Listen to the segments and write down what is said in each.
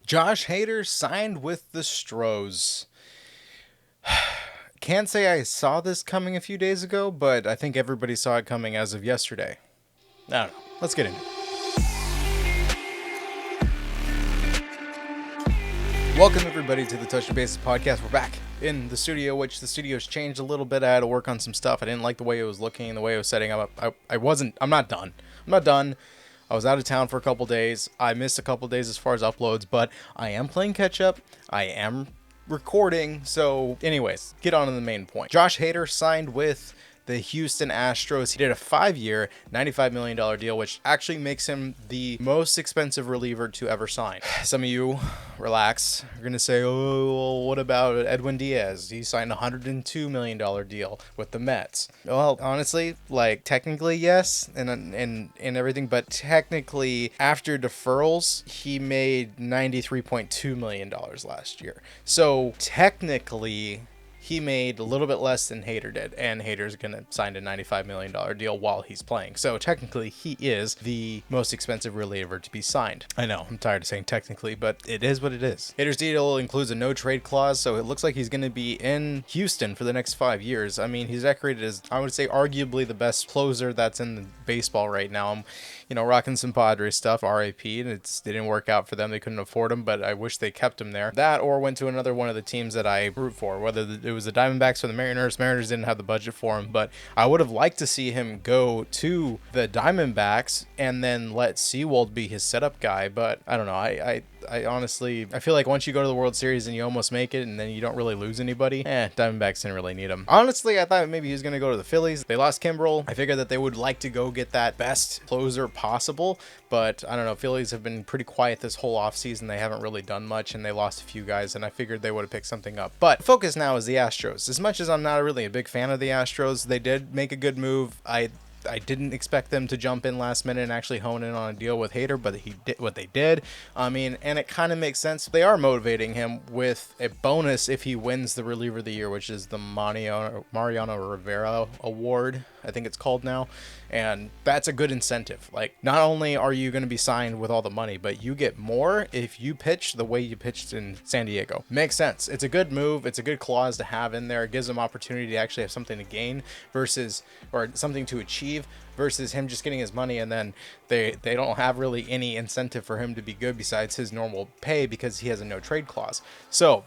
Josh Hader signed with the Astros. Can't say I saw this coming a few days ago, but I think everybody saw it coming as of yesterday. I don't know. Let's get into it. Welcome, everybody, to the Touch the Bases podcast. We're back in the studio, which the studio's changed a little bit. I had to work on some stuff. I didn't like the way it was looking, the way it was setting up. I'm not done. I was out of town for a couple days. I missed a couple days as far as uploads, but I am playing catch up. I am recording. So anyways, get on to the main point. Josh Hader signed with the Houston Astros. He did a 5-year, $95 million deal, which actually makes him the most expensive reliever to ever sign. Some of you, relax, are going to say, oh, well, what about Edwin Diaz? He signed a $102 million deal with the Mets. Well, honestly, technically, yes, and everything, but technically, after deferrals, he made $93.2 million last year. So technically, he made a little bit less than Hader did, and Hader's going to sign a $95 million deal while he's playing. So technically, he is the most expensive reliever to be signed. I know, I'm tired of saying technically, but it is what it is. Hader's deal includes a no-trade clause, so it looks like he's going to be in Houston for the next 5 years. I mean, he's decorated as, I would say, arguably the best closer that's in the baseball right now. I'm, rocking some Padres stuff, RIP, and it didn't work out for them. They couldn't afford him, but I wish they kept him there. That or went to another one of the teams that I root for, whether it was the Diamondbacks or the Mariners. Mariners didn't have the budget for him, but I would have liked to see him go to the Diamondbacks and then let Seawold be his setup guy, but I don't know. I honestly, I feel like once you go to the World Series and you almost make it and then you don't really lose anybody, Diamondbacks didn't really need him. Honestly, I thought maybe he was going to go to the Phillies. They lost Kimbrel. I figured that they would like to go get that best closer possible, but I don't know. Phillies have been pretty quiet this whole offseason. They haven't really done much, and they lost a few guys, and I figured they would have picked something up. But focus now is the Astros. As much as I'm not really a big fan of the Astros, they did make a good move. I didn't expect them to jump in last minute and actually hone in on a deal with Hader, but he did what they did. I mean, and it kind of makes sense. They are motivating him with a bonus if he wins the reliever of the year, which is the Mariano Rivera Award, I think it's called now. And that's a good incentive. Not only are you going to be signed with all the money, but you get more if you pitch the way you pitched in San Diego. Makes sense. It's a good move. It's a good clause to have in there. It gives them opportunity to actually have something to gain or something to achieve versus him just getting his money and then they don't have really any incentive for him to be good besides his normal pay because he has a no trade clause. So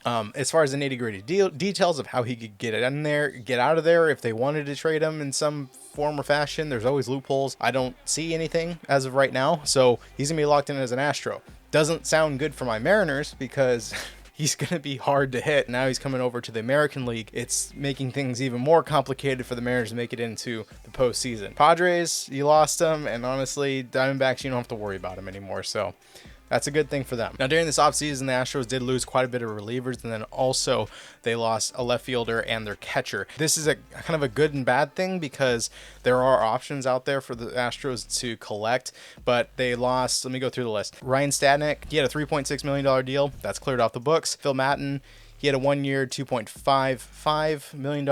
as far as the nitty-gritty details of how he could get out of there if they wanted to trade him in some form or fashion, there's always loopholes. I don't see anything as of right now, so he's gonna be locked in as an Astro. Doesn't sound good for my Mariners because he's going to be hard to hit. Now he's coming over to the American League. It's making things even more complicated for the Mariners to make it into the postseason. Padres, you lost him, and honestly, Diamondbacks, you don't have to worry about him anymore, so that's a good thing for them. Now, during this offseason, the Astros did lose quite a bit of relievers, and then also they lost a left fielder and their catcher. This is a kind of a good and bad thing because there are options out there for the Astros to collect, but they lost, let me go through the list. Ryan Stadnick, he had a $3.6 million deal. That's cleared off the books. Phil Maton, he had a 1-year, $2.55 million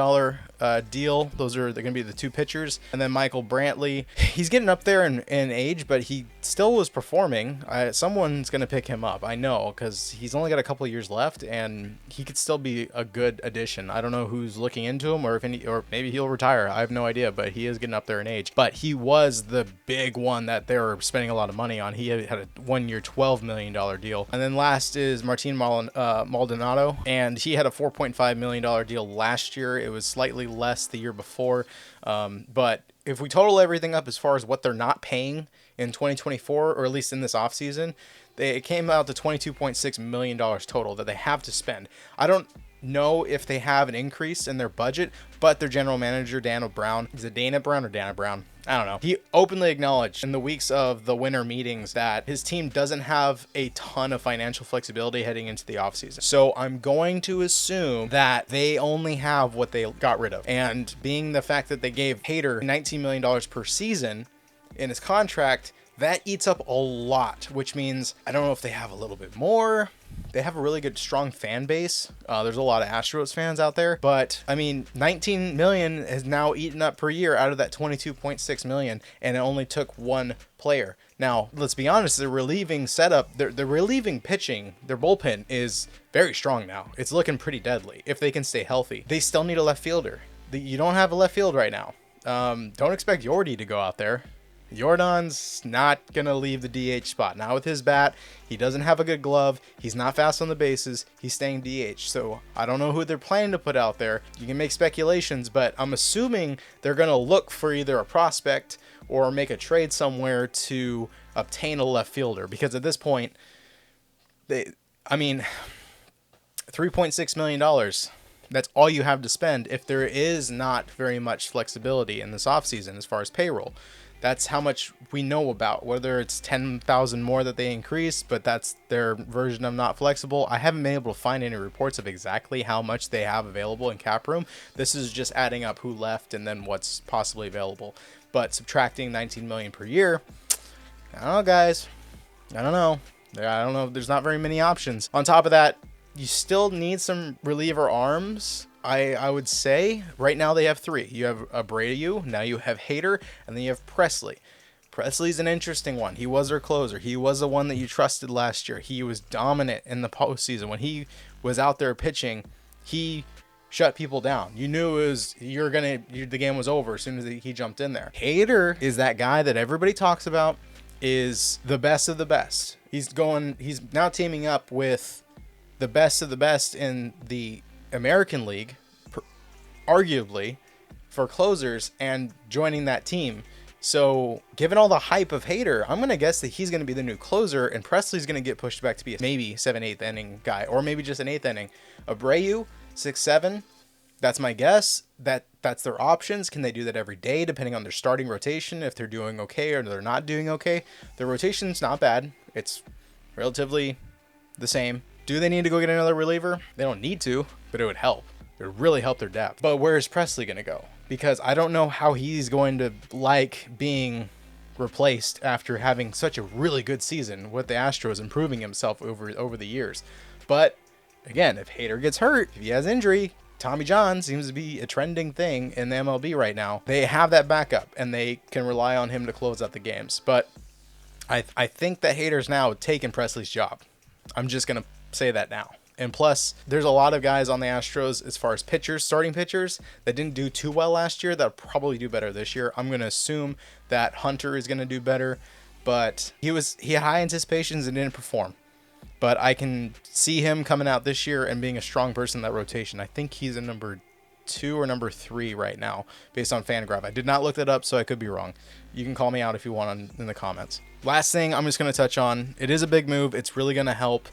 deal. They're going to be the two pitchers. And then Michael Brantley, he's getting up there in age, but he still was performing. Someone's going to pick him up. I know, because he's only got a couple of years left, and he could still be a good addition. I don't know who's looking into him, or maybe he'll retire. I have no idea, but he is getting up there in age. But he was the big one that they were spending a lot of money on. He had a 1-year, $12 million deal. And then last is Martin Maldonado, and he had a $4.5 million deal last year. It was slightly less the year before. But if we total everything up as far as what they're not paying in 2024, or at least in this offseason, it came out to $22.6 million total that they have to spend. I don't know if they have an increase in their budget, but their general manager, Dana Brown, is it Dana Brown or Dana Brown? I don't know. He openly acknowledged in the weeks of the winter meetings that his team doesn't have a ton of financial flexibility heading into the offseason. So I'm going to assume that they only have what they got rid of. And being the fact that they gave Hader $19 million per season in his contract, that eats up a lot, which means I don't know if they have a little bit more. They have a really good, strong fan base. There's a lot of Astros fans out there, but I mean, 19 million is now eaten up per year out of that 22.6 million, and it only took one player. Now, let's be honest, the relieving setup, the relieving pitching, their bullpen is very strong now. It's looking pretty deadly if they can stay healthy. They still need a left fielder. You don't have a left field right now. Don't expect Yordi to go out there. Jordan's not going to leave the DH spot. Not with his bat. He doesn't have a good glove. He's not fast on the bases. He's staying DH. So I don't know who they're planning to put out there. You can make speculations, but I'm assuming they're going to look for either a prospect or make a trade somewhere to obtain a left fielder. Because at this point, $3.6 million. That's all you have to spend if there is not very much flexibility in this offseason as far as payroll. That's how much we know about, whether it's 10,000 more that they increased, but that's their version of not flexible. I haven't been able to find any reports of exactly how much they have available in cap room. This is just adding up who left and then what's possibly available. But subtracting 19 million per year, I don't know, guys. I don't know. There's not very many options. On top of that, you still need some reliever arms. I would say right now they have three. You have Abreu, now you have Hader, and then you have Presley. Presley's an interesting one. He was their closer. He was the one that you trusted last year. He was dominant in the postseason. When he was out there pitching, he shut people down. You knew the game was over as soon as he jumped in there. Hader is that guy that everybody talks about, is the best of the best. He's now teaming up with the best of the best in the American League, arguably, for closers, and joining that team. So given all the hype of Hader, I'm going to guess that he's going to be the new closer, and Presley's going to get pushed back to be a maybe 7th, 8th inning guy, or maybe just an 8th inning. Abreu, 6, 7. That's my guess. That's their options. Can they do that every day, depending on their starting rotation, if they're doing okay or they're not doing okay? Their rotation's not bad. It's relatively the same. Do they need to go get another reliever? They don't need to, but it would help. It would really help their depth. But where is Presley going to go? Because I don't know how he's going to like being replaced after having such a really good season with the Astros, improving himself over the years. But again, if Hader gets hurt, if he has injury, Tommy John seems to be a trending thing in the MLB right now. They have that backup, and they can rely on him to close out the games. But I think that Hader's now taken Presley's job. I'm just going to say that now. And plus, there's a lot of guys on the Astros as far as pitchers, starting pitchers, that didn't do too well last year that'll probably do better this year. I'm going to assume that Hunter is going to do better, but he had high anticipations and didn't perform. But I can see him coming out this year and being a strong person in that rotation. I think he's a number 2 or number 3 right now, based on FanGraph. I did not look that up, so I could be wrong. You can call me out if you want in the comments. Last thing I'm just going to touch on, it is a big move. It's really going to help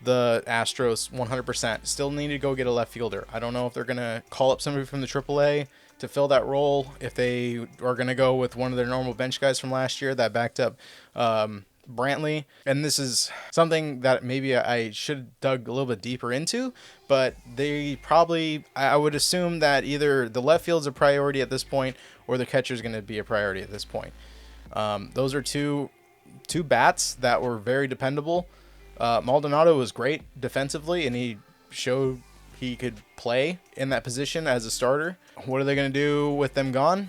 the Astros 100%. Still need to go get a left fielder. I don't know if they're going to call up somebody from the AAA to fill that role, if they are going to go with one of their normal bench guys from last year that backed up Brantley. And this is something that maybe I should have dug a little bit deeper into, but I would assume that either the left field's a priority at this point or the catcher's going to be a priority at this point. Those are two bats that were very dependable. Maldonado was great defensively, and he showed he could play in that position as a starter. What are they going to do with them gone?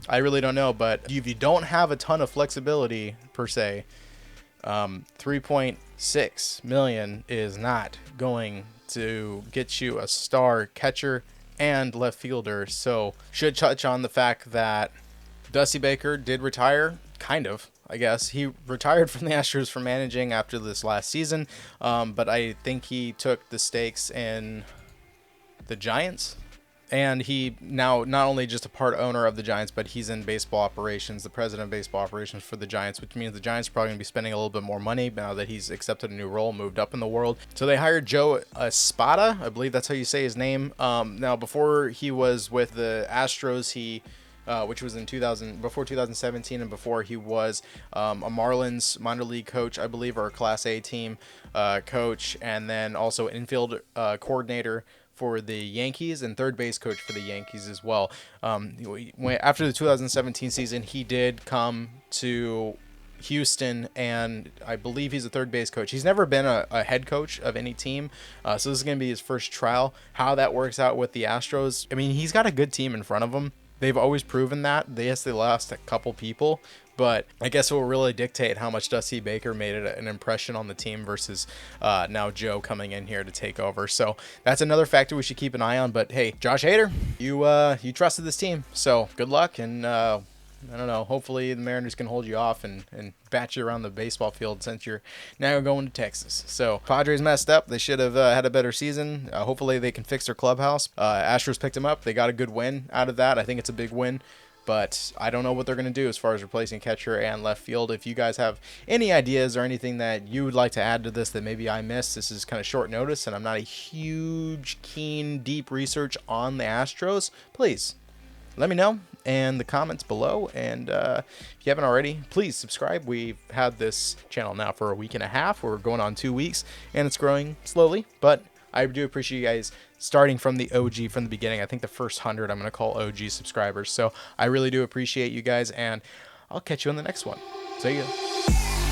I really don't know, but if you don't have a ton of flexibility per se, $3.6 million is not going to get you a star catcher and left fielder. So should touch on the fact that Dusty Baker did retire, kind of. I guess he retired from the Astros for managing after this last season, but I think he took the stakes in the Giants, and he now not only just a part owner of the Giants, but he's in baseball operations, the president of baseball operations for the Giants, which means the Giants are probably going to be spending a little bit more money now that he's accepted a new role, moved up in the world. So they hired Joe Espada, I believe that's how you say his name. Now, before he was with the Astros, which was before 2017, and before he was a Marlins minor league coach, I believe, or a Class A team coach, and then also infield coordinator for the Yankees and third base coach for the Yankees as well. After the 2017 season, he did come to Houston, and I believe he's a third base coach. He's never been a head coach of any team, so this is going to be his first trial. How that works out with the Astros, I mean, he's got a good team in front of him. They've always proven that. Yes, they lost a couple people, But I guess it will really dictate how much Dusty Baker made an impression on the team versus now Joe coming in here to take over. So that's another factor we should keep an eye on. But hey, Josh Hader, you trusted this team, so good luck. And I don't know, hopefully the Mariners can hold you off and bat you around the baseball field since you're now going to Texas. So Padres messed up. They should have had a better season. Hopefully they can fix their clubhouse. Astros picked them up. They got a good win out of that. I think it's a big win. But I don't know what they're going to do as far as replacing catcher and left field. If you guys have any ideas or anything that you would like to add to this that maybe I missed, this is kind of short notice, and I'm not a huge, keen, deep research on the Astros, please let me know in the comments below. And if you haven't already, please subscribe. We've had this channel now for a week and a half. We're going on 2 weeks, and it's growing slowly, but I do appreciate you guys starting from the OG from the beginning. I think the first 100 I'm going to call OG subscribers. So I really do appreciate you guys, and I'll catch you on the next one. See ya.